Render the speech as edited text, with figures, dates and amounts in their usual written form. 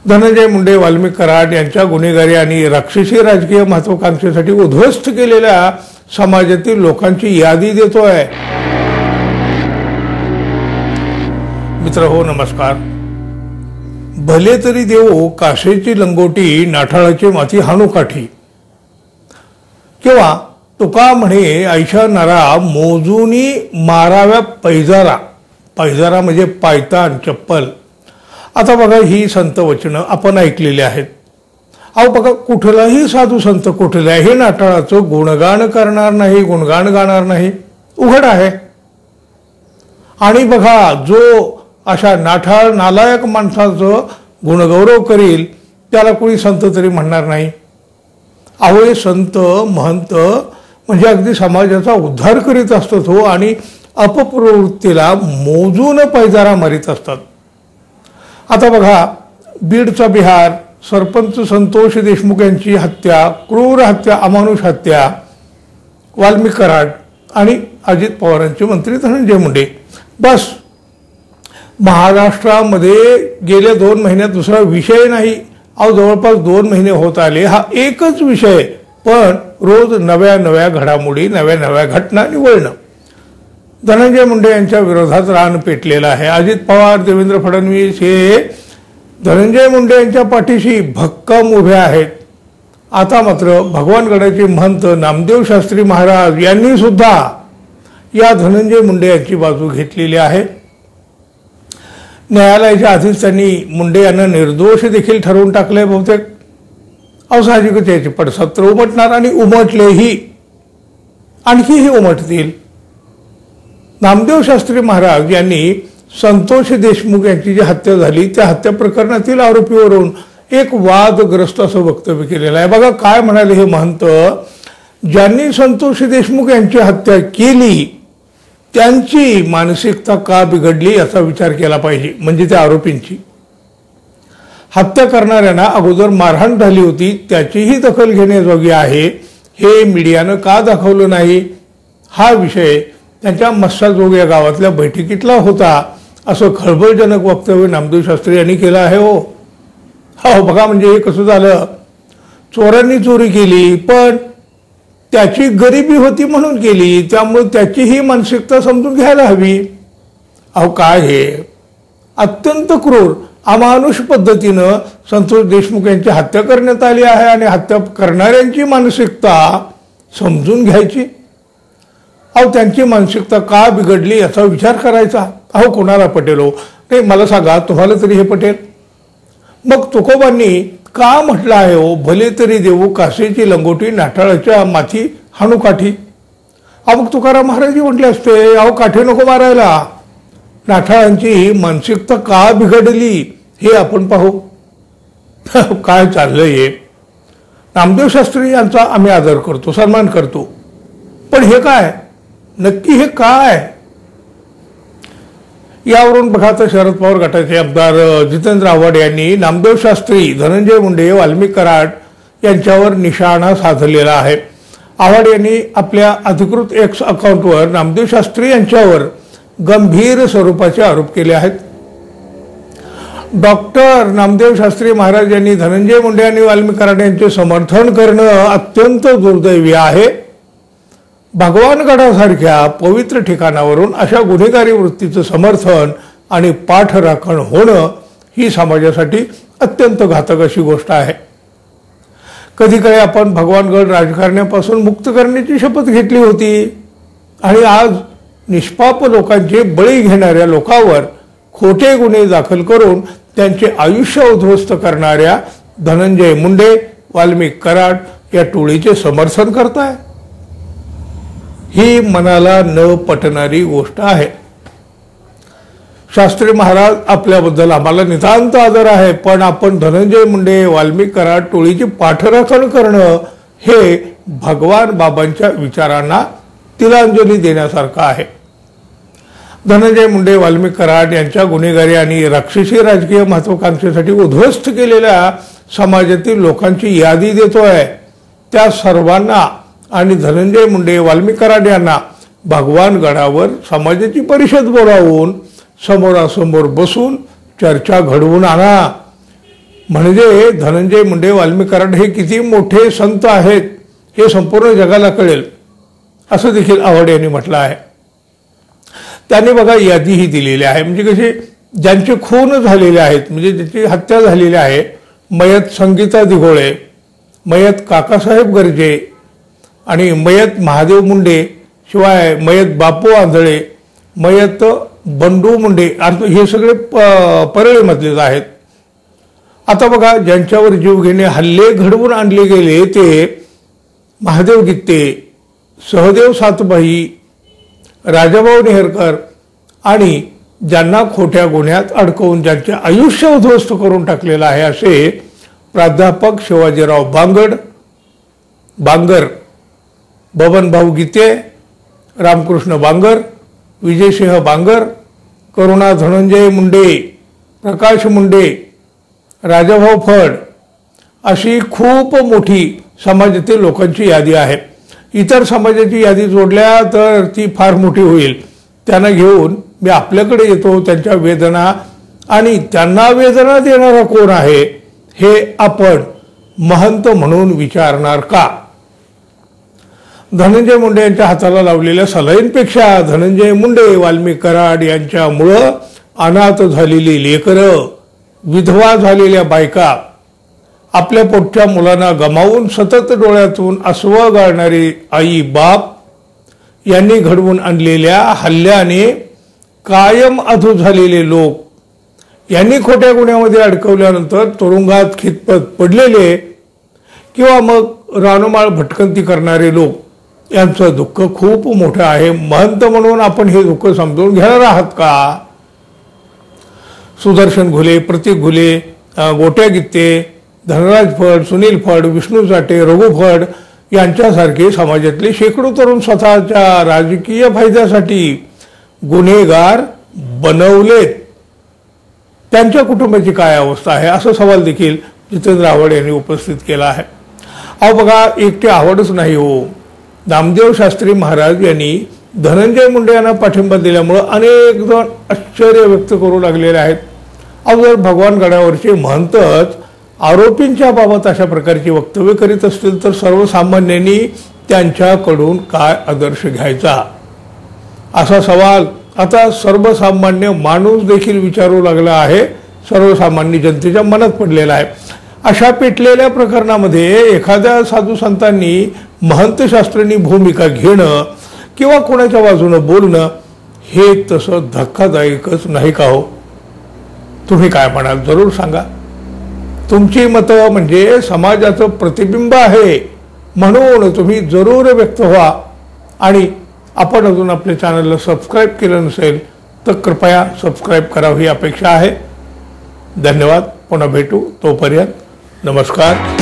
धनंजय मुंडे, वाल्मिक कराड यांच्या गुन्हेगारी आणि राक्षसी राजकीय महत्वाकांक्षेसाठी उद्ध्वस्त केलेल्या समाजातील लोकांची यादी देतोय। मित्रहो नमस्कार। भले तरी देवो काशेची लंगोटी, नाठाळाची माती हाणू काठी, किंवा तुका म्हणे ऐशा नरा मोजूनी माराव्या पैजारा। पैजारा म्हणजे पायतान, चप्पल। आता बघा, ही संत वचनं आपण ऐकलेली आहेत। अहो बघा, कुठलाही साधू संत कुठल्याही नाठाळाचं गुणगान करणार नाही, गुणगान गाणार नाही, उघड आहे। आणि बघा, जो अशा नाठाळ नालायक माणसाचं गुणगौरव करील त्याला कोणी संत तरी म्हणणार नाही। अहो हे संत महंत म्हणजे अगदी समाजाचा उद्धार करीत असतात हो, आणि अपप्रवृत्तीला मोजून पैजारा मारित असतात। आता बघा, बीडचा बिहार सरपंच संतोष देशमुख यांची हत्या, क्रूर हत्या, अमानुष हत्या, वाल्मिक कराड आणि अजित पवारांचे मंत्री धनंजय मुंडे। बस महाराष्ट्रामध्ये गेल्या 2 महिन्यात दुसरा विषय नाही। अहो जवळपास 2 महिने होत आले, हा एकच विषय, पण रोज नव्या नव्या घडामोडी, नव्या नव्या घटना निवळणं। धनंजय मुंडे यांच्या विरोधात रान पेटलेलं आहे। अजित पवार, देवेंद्र फडणवीस हे धनंजय मुंडे यांच्या पाठीशी भक्कम उभे आहेत। आता मात्र भगवानगडाचे महंत नामदेव शास्त्री महाराज यांनी सुद्धा या धनंजय मुंडे यांची बाजू घेतलेली आहे। न्यायालयाच्या आधीच त्यांनी मुंडे यांना निर्दोष देखील ठरवून टाकले बहुतेक। असाहजिकच याची पडसाद उमटणार, आणि उमटलेही, आणखीही उमटतील। नामदेव शास्त्री महाराज यांनी संतोष देशमुख यांची जी हत्या झाली त्या हत्या प्रकरणातील आरोपीवरून एक वादग्रस्त असं वक्तव्य केलेलं आहे। बघा काय म्हणाले हे महंत, ज्यांनी संतोष देशमुख यांची हत्या केली त्यांची मानसिकता का बिघडली याचा विचार केला पाहिजे। म्हणजे त्या आरोपींची, हत्या करणाऱ्यांना अगोदर मारहाण झाली होती त्याचीही दखल घेण्याजोगी आहे, हे मीडियानं का दाखवलं नाही, हा विषय त्यांच्या मस्साजोग या गावातल्या बैठकीतला होता, असं खळबळजनक वक्तव्य नामदेव शास्त्री यांनी केलं आहे हो। हो बघा, म्हणजे हे कसं झालं, चोरांनी चोरी केली पण त्याची गरिबी होती म्हणून केली, त्यामुळे त्याचीही मानसिकता समजून घ्यायला हवी। अहो काय हे अत्यंत क्रूर अमानुष पद्धतीनं संतोष देशमुख यांची हत्या करण्यात आली आहे, आणि हत्या करणाऱ्यांची मानसिकता समजून घ्यायची। अहो त्यांची मानसिकता का बिघडली याचा विचार करायचा। अहो कोणाला पटेल हो, नाही मला सांगा, तुम्हाला तरी हे पटेल? मग तुकोबांनी का म्हटलं आहे हो, भले तरी देऊ कासेची लंगोटी, नाठाळाच्या माती हाणू काठी। अहो मग तुकाराम महाराज म्हटले असते, अहो काठी नको मारायला। नाठाळांची मानसिकता का बिघडली हे आपण पाहू। काय चाललंय हे। नामदेव शास्त्री यांचा आम्ही आदर करतो, सन्मान करतो, पण हे काय नक्की, हे काय? यावरून बघा, तर शरद पवार गटाचे आमदार जितेंद्र आव्हाड यांनी नामदेव शास्त्री, धनंजय मुंडे, वाल्मिक कराड यांच्यावर निशाणा साधलेला आहे। आव्हाड यांनी आपल्या अधिकृत एक्स अकाउंटवर नामदेव शास्त्री यांच्यावर गंभीर स्वरूपाचे आरोप केले आहेत। डॉक्टर नामदेव शास्त्री महाराज यांनी धनंजय मुंडे आणि वाल्मिक कराड यांचे समर्थन करणं अत्यंत दुर्दैवी आहे। भगवानगडासारख्या पवित्र ठिकाणावरून अशा गुन्हेगारी वृत्तीचं समर्थन आणि पाठराखण होणं ही समाजासाठी अत्यंत घातक अशी गोष्ट आहे। कधी काही आपण भगवानगड राजकारण्यापासून मुक्त करण्याची शपथ घेतली होती, आणि आज निष्पाप लोकांचे बळी घेणाऱ्या लोकांवर खोटे गुन्हे दाखल करून त्यांचे आयुष्य उद्ध्वस्त करणाऱ्या धनंजय मुंडे, वाल्मिक कराड या टोळीचे समर्थन करताय। ही मनाला न पटणारी गोष्ट आहे। शास्त्री महाराज आपल्याबद्दल आम्हाला नितांत आदर आहे, पण आपण धनंजय मुंडे, वाल्मिक कराड टोळीची पाठराखण करणं हे भगवान बाबांच्या विचारांना तिलांजली देण्यासारखं आहे। धनंजय मुंडे, वाल्मिक कराड यांच्या गुन्हेगारी आणि राक्षसी राजकीय महत्वाकांक्षेसाठी उद्ध्वस्त केलेल्या समाजातील लोकांची यादी देतोय। त्या सर्वांना आणि धनंजय मुंडे, वाल्मिक कराड यांना भगवानगडावर समाजाची परिषद बोलावून समोरासमोर बसून चर्चा घडवून आणा। म्हणजे धनंजय मुंडे वाल्मिक कराड हे किती मोठे संत आहेत हे संपूर्ण जगाला कळेल असं देखील आव्हाड यांनी म्हटलं आहे. त्यांनी बघा यादीही दिलेली आहे. म्हणजे कसे ज्यांचे खून झालेले आहेत, म्हणजे ज्याची हत्या झालेली आहे, मयत संगीता दिघोळे, मयत काकासाहेब गर्जे आणि मयत महादेव मुंडे, शिवाय मयत बापू आंधळे, मयत बंडू मुंडे, हे सगळे परळीमधलेच आहेत. आता बघा ज्यांच्यावर जीवघेणे हल्ले घडवून आणले गेले ते महादेव गित्ते, सहदेव सातभाई, राजाभाऊ नेहरकर आणि ज्यांना खोट्या गुन्ह्यात अडकवून ज्यांचे आयुष्य उद्ध्वस्त करून टाकलेलं आहे असे प्राध्यापक शिवाजीराव बांगर, बबनभाऊ गीते, रामकृष्ण बांगर, विजयसिंह बांगर, करुणा धनंजय मुंडे, प्रकाश मुंडे, राजाभाऊ फड अशी खूप मोठी समाजातील लोकांची यादी आहे. इतर समाजाची यादी जोडल्या तर ती फार मोठी होईल. त्यांना घेऊन मी आपल्याकडे येतो. त्यांच्या वेदना आणि त्यांना वेदना देणारा कोण आहे हे आपण महंत म्हणून विचारणार का? धनंजय मुंडे यांच्या हाताला लावलेल्या सलाईनपेक्षा धनंजय मुंडे, वाल्मिक कराड यांच्यामुळं अनाथ झालेली लेकरं, विधवा झालेल्या बायका, आपल्या पोटच्या मुलांना गमावून सतत डोळ्यातून आसवं गाळणारी आई बाप यांनी घडवून आणलेल्या हल्ल्याने कायम अधू झालेले लोक, यांनी खोट्या गुन्ह्यामध्ये अडकवल्यानंतर तुरुंगात खितपत पडलेले किंवा मग रानोमाळ भटकंती करणारे लोक यांचं दुःख खूप मोठं आहे. महंत म्हणून आपण हे दुःख समजून घेणार आहात का? सुदर्शन घुले, प्रतीक घुले, गोट्या गित्ते, धनराज फड, सुनील फड, विष्णू चाटे, रघु फड यांच्यासारखे समाजातले शेकडो तरुण स्वतःच्या राजकीय फायद्यासाठी गुन्हेगार बनवलेत. त्यांच्या कुटुंबाची काय अवस्था आहे असा सवाल देखील जितेंद्र आव्हाड यांनी उपस्थित केला आहे. अहो बघा, एकटे आव्हाडच नाही हो, नामदेव शास्त्री महाराज यांनी धनंजय मुंडे यांना पाठिंबा दिल्यामुळे अनेक जण आश्चर्य व्यक्त करू लागलेले आहेत. अहो जर भगवान गडावरचे महंतच आरोपींच्या बाबत अशा प्रकारची वक्तव्य करीत असतील तर सर्वसामान्यांनी त्यांच्याकडून काय आदर्श घ्यायचा असा सवाल आता सर्वसामान्य माणूस देखील विचारू लागला आहे. सर्वसामान्य जनतेच्या मनात पडलेला आहे. अशा पेटलेल्या प्रकरणामध्ये एखाद्या साधू संतांनी महंत शास्त्रींनी भूमिका घेणं किंवा कोणाच्या बाजूनं बोलणं हे तसं धक्कादायकच नाही का हो? तुम्ही काय म्हणाल जरूर सांगा. तुमची मतं म्हणजे समाजाचं प्रतिबिंब आहे म्हणून तुम्ही जरूर व्यक्त व्हा. आणि आपण अजून आपल्या चॅनलला सबस्क्राईब केलं नसेल तर कृपया सबस्क्राईब करावं ही अपेक्षा आहे. धन्यवाद. पुन्हा भेटू. तोपर्यंत नमस्कार.